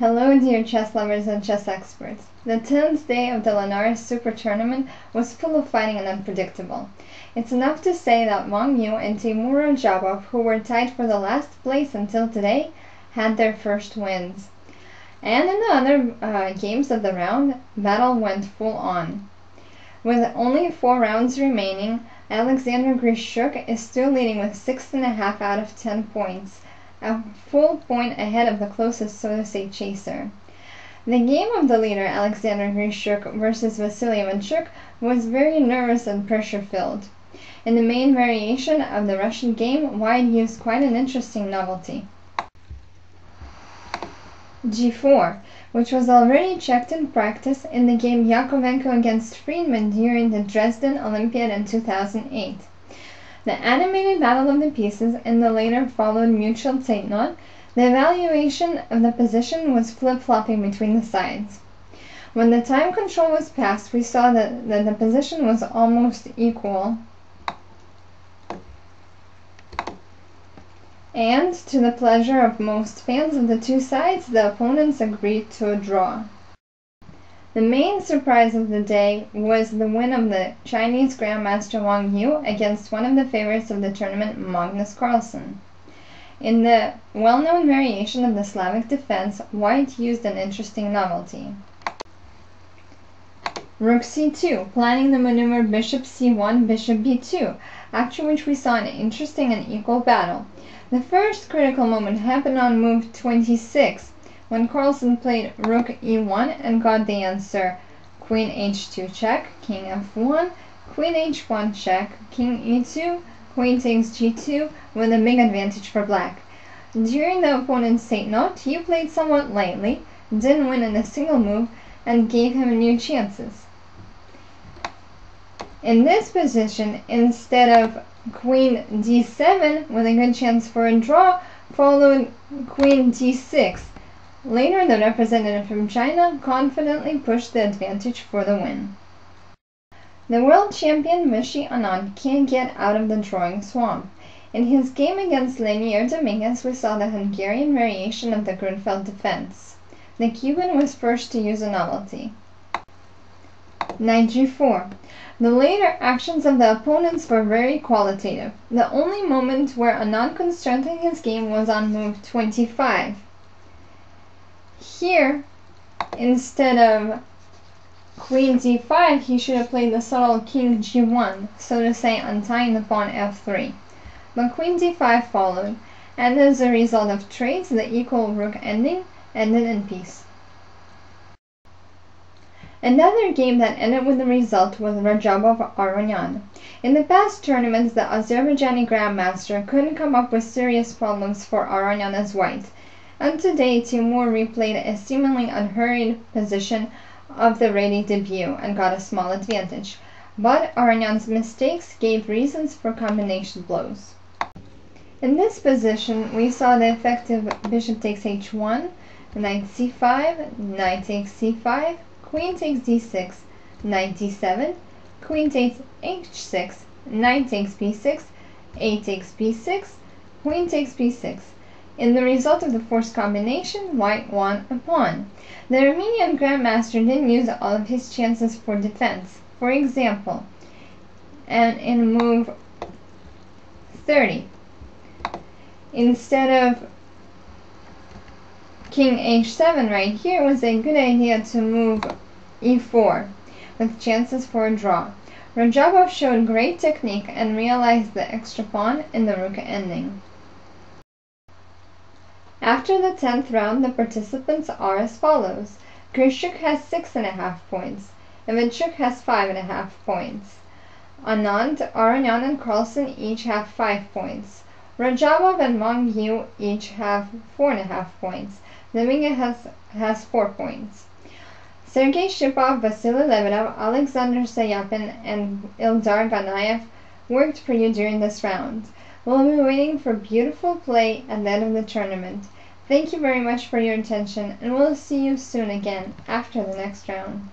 Hello dear chess lovers and chess experts. The 10th day of the Linares Super Tournament was full of fighting and unpredictable. It's enough to say that Wang Yu and Timur Rajabov, who were tied for the last place until today, had their first wins. And in the other games of the round, battle went full on. With only 4 rounds remaining, Alexander Grishuk is still leading with 6.5 out of 10 points, a full point ahead of the closest so-to-say chaser. The game of the leader Alexander Grishuk versus Vasily Ivanchuk was very nervous and pressure-filled. In the main variation of the Russian game, White used quite an interesting novelty. G4, which was already checked in practice in the game Yakovenko against Friedman during the Dresden Olympiad in 2008. The animated battle of the pieces in the later followed mutual zeitnot. The evaluation of the position was flip-flopping between the sides. When the time control was passed, we saw that the position was almost equal, and to the pleasure of most fans of the two sides, the opponents agreed to a draw. The main surprise of the day was the win of the Chinese Grandmaster Wang Yu against one of the favorites of the tournament, Magnus Carlsen. In the well-known variation of the Slavic defense, White used an interesting novelty. Rook c2, planning the maneuver bishop c1, bishop b2, after which we saw an interesting and equal battle. The first critical moment happened on move 26, when Carlsen played rook e1 and got the answer queen h2 check, king f1, queen h1 check, king e2, queen takes g2 with a big advantage for black. During the opponent's zeitnot, he played somewhat lightly, didn't win in a single move, and gave him new chances. In this position, instead of queen d7 with a good chance for a draw, followed queen d6. Later, the representative from China confidently pushed the advantage for the win. The world champion Vishy Anand can't get out of the drawing swamp. In his game against Lenier Dominguez, we saw the Hungarian variation of the Grunfeld defense. The Cuban was first to use a novelty. Knight g4. The later actions of the opponents were very qualitative. The only moment where Anand could strengthen his game was on move 25. Here, instead of queen d5, he should have played the subtle king g1, so to say untying the pawn f3. But queen d5 followed, and as a result of trades, the equal rook ending ended in peace. Another game that ended with the result was Rajabov-Aronian. In the past tournaments, the Azerbaijani Grandmaster couldn't come up with serious problems for Aronian as white, and today Timur replayed a seemingly unhurried position of the ready debut and got a small advantage, but Aronian's mistakes gave reasons for combination blows. In this position, we saw the effective bishop takes h1, knight c5, knight takes c5, queen takes d6, knight d7, queen takes h6, knight takes b6, a takes b6, queen takes b6. In the result of the forced combination, White won a pawn. The Armenian Grandmaster didn't use all of his chances for defense. For example, and in move 30, instead of king h7 right here, it was a good idea to move e4 with chances for a draw. Rajabov showed great technique and realized the extra pawn in the rook ending. After the 10th round, the participants are as follows. Grishuk has 6.5 points. Ivanchuk has 5.5 points. Anand, Aronian, and Carlsen each have 5 points. Rajabov and Wang Yu each have 4.5 points. Dominguez has 4 points. Sergei Shipov, Vasily Lebedev, Alexander Sayapin, and Ildar Ganayev worked for you during this round. We'll be waiting for beautiful play at the end of the tournament. Thank you very much for your attention, and we'll see you soon again after the next round.